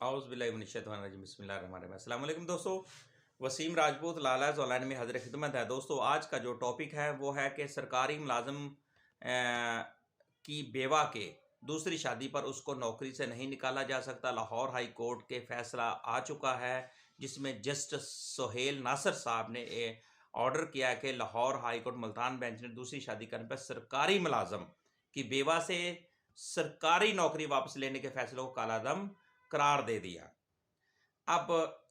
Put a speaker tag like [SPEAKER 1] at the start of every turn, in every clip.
[SPEAKER 1] औज़ुबिल्लाहिमिनश्शैतानिर्रजीम बिस्मिल्लाहिर्रहमानिर्रहीम। अस्सलाम वालेकुम दोस्तों, वसीम राजपूत लाला ज़ौलानी में हाज़िर खिदमत है। दोस्तों आज का जो टॉपिक है वो है कि सरकारी मुलाज़िम की बेवा के दूसरी शादी पर उसको नौकरी से नहीं निकाला जा सकता। लाहौर हाई कोर्ट के फैसला आ चुका है जिसमें जस्टिस सुहेल नासर साहब ने ऑर्डर किया कि Lahore high court Multan bench ने दूसरी शादी करने पर सरकारी मुलाजम की बेवा से सरकारी नौकरी वापस लेने के फैसले को कालादम करार दे दिया। अब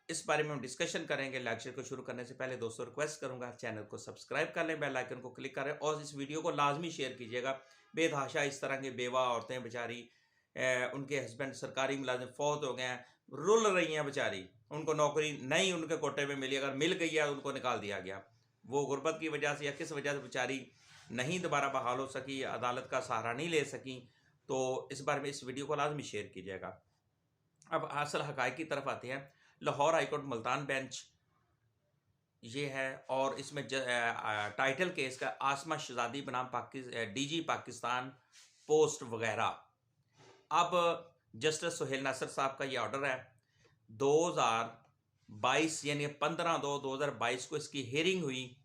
[SPEAKER 1] इस बारे में हम डिस्कशन करेंगे। लेक्चर को शुरू करने से पहले दोस्तों रिक्वेस्ट करूंगा चैनल को सब्सक्राइब कर लें, बेल आइकन को क्लिक करें और इस वीडियो को लाजमी शेयर कीजिएगा। बेतहाशा इस तरह की बेवा औरतें बेचारी उनके हस्बैंड सरकारी मुलाजिम फौत हो गए हैं, रुल रही हैं बेचारी, उनको नौकरी नहीं उनके कोटे में मिली, अगर मिल गई है उनको निकाल दिया गया। वो गुर्बत की वजह से या किस वजह से बेचारी नहीं दोबारा बहाल हो सकी, अदालत का सहारा नहीं ले सकी, तो इस बारे में इस वीडियो को लाजमी शेयर कीजिएगा। अब असल हकायक की तरफ आते हैं। लाहौर हाईकोर्ट मुल्तान बेंच ये है और इसमें टाइटल केस का आसमा शहजादी बनाम डीजी पाकिस्तान पोस्ट वगैरह। अब जस्टिस सुहेल नासर साहब का ये ऑर्डर है। 2022 यानी 15/2/2022 को इसकी हियरिंग हुई।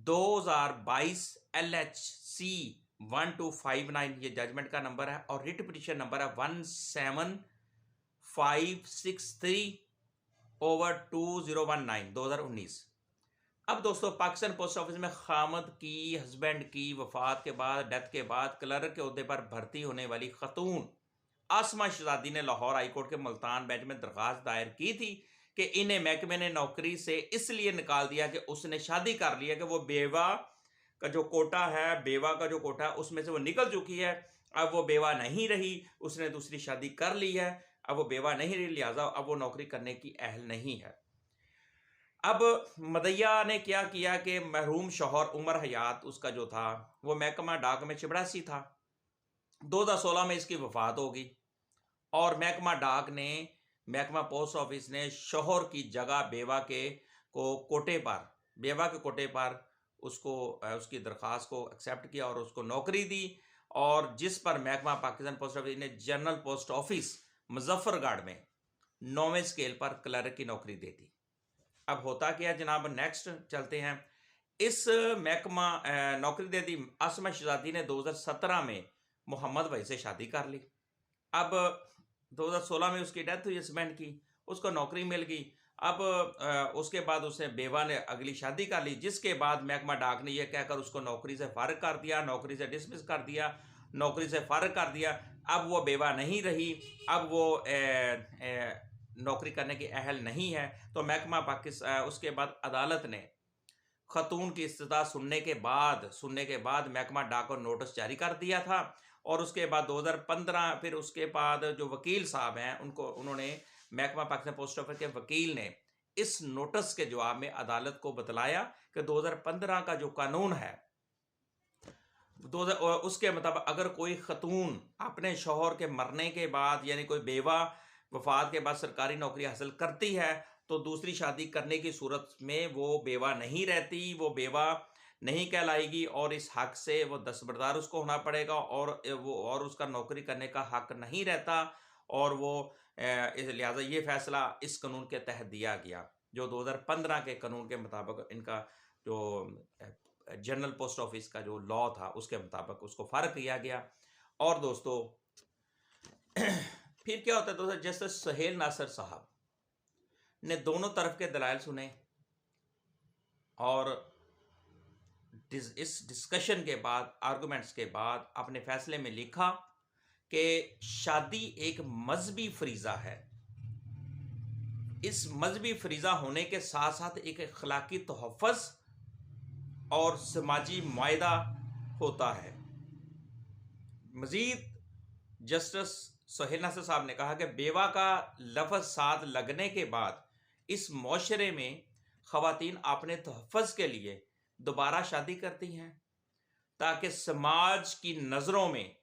[SPEAKER 1] 2022 LHC 1259 ये जजमेंट का नंबर है और रिट पिटिशन नंबर है 17563/2019 2019। अब दोस्तों पाकिस्तान पोस्ट ऑफिस में खामद की हस्बैंड की वफात के बाद, डेथ के बाद क्लर्क के ओहदे पर भर्ती होने वाली खतून आसमा शहजादी ने लाहौर हाईकोर्ट के मुल्तान बेंच में दरख्वास्त दायर की थी कि इन्हें महकमे ने नौकरी से इसलिए निकाल दिया कि उसने शादी कर लिया, कि वो बेवा का जो कोटा है, बेवा का जो कोटा है उसमें से वो निकल चुकी है। अब वो बेवा नहीं रही, उसने दूसरी शादी कर ली है, अब वो बेवा नहीं रही, लिहाजा अब वो नौकरी करने की अहल नहीं है। अब मदैया ने क्या किया कि महरूम शौहर उमर हयात उसका जो था वो महकमा डाक में चिबड़ासी था। 2016 में इसकी वफात होगी और महकमा पोस्ट ऑफिस ने शौहर की जगह बेवा के कोटे पर उसको उसकी दरख्वास्त को एक्सेप्ट किया और उसको नौकरी दी, और जिस पर महकमा पाकिस्तान पोस्ट ऑफिस ने जनरल पोस्ट ऑफिस मुजफ्फरगढ़ में 9वें स्केल पर क्लर्क की नौकरी दे दी। अब होता क्या जनाब, नेक्स्ट चलते हैं। इस महकमा नौकरी दे दी। आसमा शहजादी ने 2017 में मोहम्मद भाई से शादी कर ली। अब 2016 में उसकी डेथ हुई हस्बैंड की, उसको नौकरी मिल गई। अब उसके बाद उसने बेवा ने अगली शादी कर ली, जिसके बाद महकमा डाक ने यह कहकर उसको नौकरी से फारिग कर दिया, नौकरी से डिसमिस कर दिया, नौकरी से फारिग कर दिया। अब वो बेवा नहीं रही, अब वो नौकरी करने की अहल नहीं है। तो महकमा पाकिस्तान उसके बाद अदालत ने खतून की इस्तिदा सुनने के बाद महकमा डाक को नोटिस जारी कर दिया था। और उसके बाद 2015 फिर उसके बाद जो वकील साहब हैं उन्होंने महकमा पाकिस्तान पोस्ट ऑफिस के वकील ने इस नोटिस के जवाब में अदालत को बतलाया कि 2015 का जो कानून है उसके मुताबिक अगर कोई खतून अपने शौहर के मरने के बाद यानी कोई बेवा वफात के बाद सरकारी नौकरी हासिल करती है तो दूसरी शादी करने की सूरत में वो बेवा नहीं रहती, वो बेवा नहीं कहलाएगी और इस हक से वो दस्तबरदार उसको होना पड़ेगा और उसका नौकरी करने का हक नहीं रहता। और वो लिहाजा ये फैसला इस कानून के तहत दिया गया, जो 2015 के कानून के मुताबिक इनका जो जनरल पोस्ट ऑफिस का जो लॉ था उसके मुताबिक उसको फारिग किया गया। और दोस्तों फिर क्या होता है दोस्तों, जस्टिस सुहेल नासर साहब ने दोनों तरफ के दलाइल सुने और इस डिस्कशन के बाद, आर्गुमेंट्स के बाद अपने फैसले में लिखा कि शादी एक मजहबी फरीजा है। इस मजहबी फरीजा होने के साथ साथ एक अखलाकी तोहफ़्फ़ुज़ और समाजी मुआहदा होता है। मजीद जस्टिस सुहेल नासर साहब ने कहा कि बेवा का लफ्ज़ साथ लगने के बाद इस मुआशरे में ख़वातीन अपने तोहफ़्फ़ुज़ के लिए दोबारा शादी करती हैं ताकि समाज की नज़रों में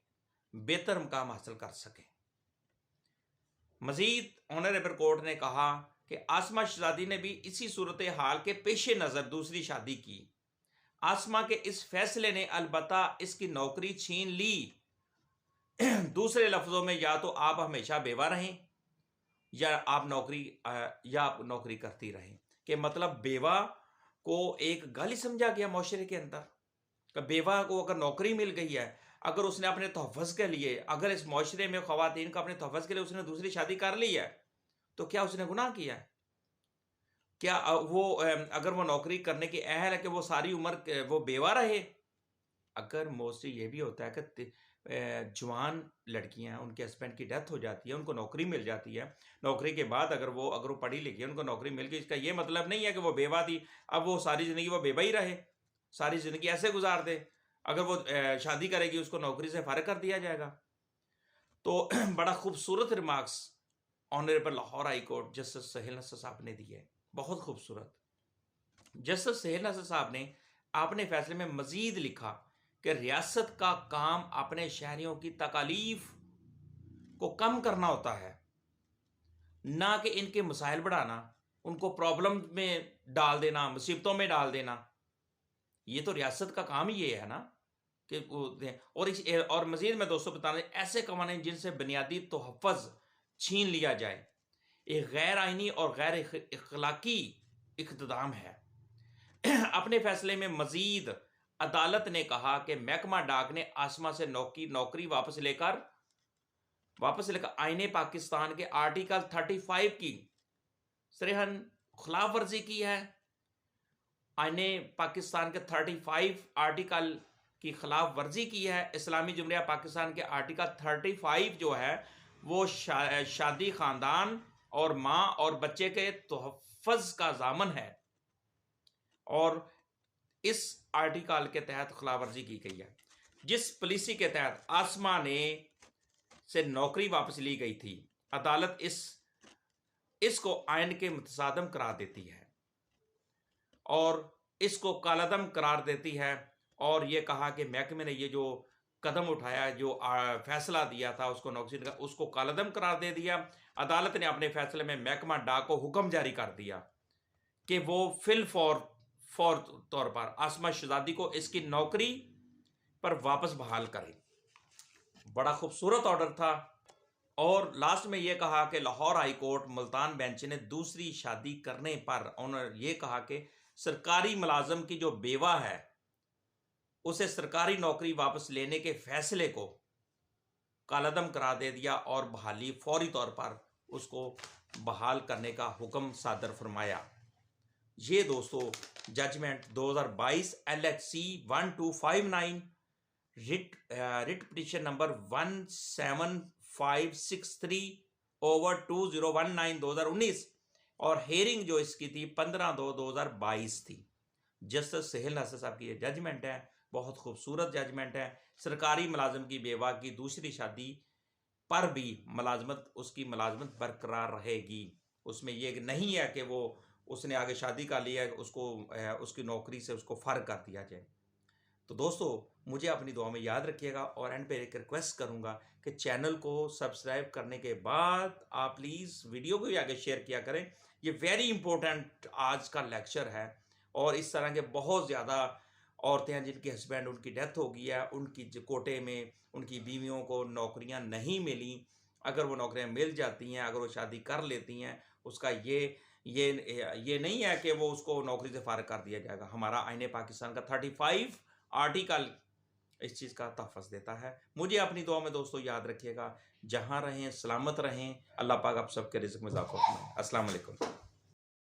[SPEAKER 1] बेहतर मुकाम हासिल कर सकें। मजीद ऑनरेबल कोर्ट ने कहा कि आसमा शहजादी ने भी इसी सूरत हाल के पेश नज़र दूसरी शादी की। आसमा के इस फैसले ने अलबत्ता इसकी नौकरी छीन ली। दूसरे लफ्ज़ों में, या तो आप हमेशा बेवा रहें या आप नौकरी करती रहें। कि मतलब बेवा को एक गाली समझा गया माशरे के अंदर। कि बेवा को अगर नौकरी मिल गई है, अगर उसने अपने तहफ़्फ़ुज़ के लिए, अगर इस माशरे में ख़वातीन को अपने तहफ़्फ़ुज़ के लिए उसने दूसरी शादी कर ली है, तो क्या उसने गुनाह किया है? क्या अगर वो नौकरी करने की अहल है कि वो सारी उम्र वो बेवा रहे? अगर मोस्टली ये भी होता है कि जवान लड़कियां, उनके हस्बैंड की डेथ हो जाती है, उनको नौकरी मिल जाती है, नौकरी के बाद अगर वो पढ़ी लिखी है, उनको नौकरी मिल गई, इसका ये मतलब नहीं है कि वो बेवा थी, अब वो सारी ज़िंदगी वो बेवा ही रहे, सारी ज़िंदगी ऐसे गुजार दे। अगर वो शादी करेगी, उसको नौकरी से फारिग कर दिया जाएगा। तो बड़ा खूबसूरत remarks honourable Lahore high court justice Sahel Nasar sahab ने दिए, बहुत खूबसूरत। जस्टिस सहेल नसर साहब ने अपने फैसले में मजीद लिखा कि रियासत का काम अपने शहरियों की तकालीफ को कम करना होता है, ना कि इनके मसाइल बढ़ाना, उनको प्रॉब्लम में डाल देना, मुसीबतों में डाल देना। ये तो रियासत का काम ही ये है ना कि और मजीद मैं दोस्तों बता दें, ऐसे कवानीन जिनसे बुनियादी तोहफ़्फ़ुज़ छीन लिया जाए, एक गैर आइनी और गैर इखलाकी इक़्तिदाम है। अपने फैसले में मजीद अदालत ने कहा कि महकमा डाक ने आसमा से नौकरी वापस लेकर आईने पाकिस्तान के आर्टिकल 35 की सरहन खिलाफ वर्जी की है। आईने पाकिस्तान के 35 आर्टिकल की खिलाफ वर्जी की है। इस्लामी जुमहूरिया पाकिस्तान के आर्टिकल 35 जो है वो शादी, ख़ानदान और माँ और बच्चे के तहफ़्फ़ुज़ का ज़ामन है, और इस आर्टिकल के तहत खिलाफ वर्जी की गई है। जिस पॉलिसी के तहत आसमा ने से नौकरी वापस ली गई थी, अदालत इसको आइन के मुतसादम करार देती है और इसको कालादम करार देती है, और ये कहा कि महकमे ने ये जो कदम उठाया, जो फैसला दिया था उसको नौकरी का, उसको कालादम करार दे दिया। अदालत ने अपने फैसले में महकमा डाक को हुक्म जारी कर दिया कि वो फौर तौर पर आसमा शहजादी को इसकी नौकरी पर वापस बहाल करे। बड़ा खूबसूरत ऑर्डर था। और लास्ट में यह कहा कि Lahore high court Multan bench ने दूसरी शादी करने पर उन्होंने ये कहा कि सरकारी मुलाजम की जो बेवा है उसे सरकारी नौकरी वापस लेने के फैसले को कालादम करा दे दिया और बहाली फौरी तौर पर उसको बहाल करने का हुक्म सादर फरमाया। ये दोस्तों judgment 2022 LHC 1259 writ petition number 17563/2019 और हेयरिंग जो इसकी थी 15/2/2022 थी। जस्टिस सहेल नसर साहब की ये जजमेंट है, बहुत खूबसूरत जजमेंट है। सरकारी मुलाजिम की बेवा की दूसरी शादी पर भी उसकी मुलाजमत बरकरार रहेगी। उसमें यह नहीं है कि वो उसने आगे शादी कर लिया है, उसकी नौकरी से उसको फ़र्क कर दिया जाए। तो दोस्तों मुझे अपनी दुआ में याद रखिएगा, और एंड पे एक रिक्वेस्ट करूंगा कि चैनल को सब्सक्राइब करने के बाद आप प्लीज़ वीडियो को भी आगे शेयर किया करें। ये वेरी इंपॉर्टेंट आज का लेक्चर है, और इस तरह के बहुत ज़्यादा औरतें हैं जिनके हस्बैंड उनकी डेथ हो गई है, उनकी कोटे में उनकी बीवियों को नौकरियां नहीं मिली। अगर वो नौकरियां मिल जाती हैं, अगर वो शादी कर लेती हैं, उसका ये नहीं है कि वो उसको नौकरी से फारिग कर दिया जाएगा। हमारा आईने पाकिस्तान का 35 आर्टिकल इस चीज़ का तहफ़्फ़ुज़ देता है। मुझे अपनी दुआ में दोस्तों याद रखिएगा। जहाँ रहें सलामत रहें। अल्लाह पाक आप सबके रिज़्क़ में इज़ाफ़ा फरमाए। अस्सलाम वालेकुम।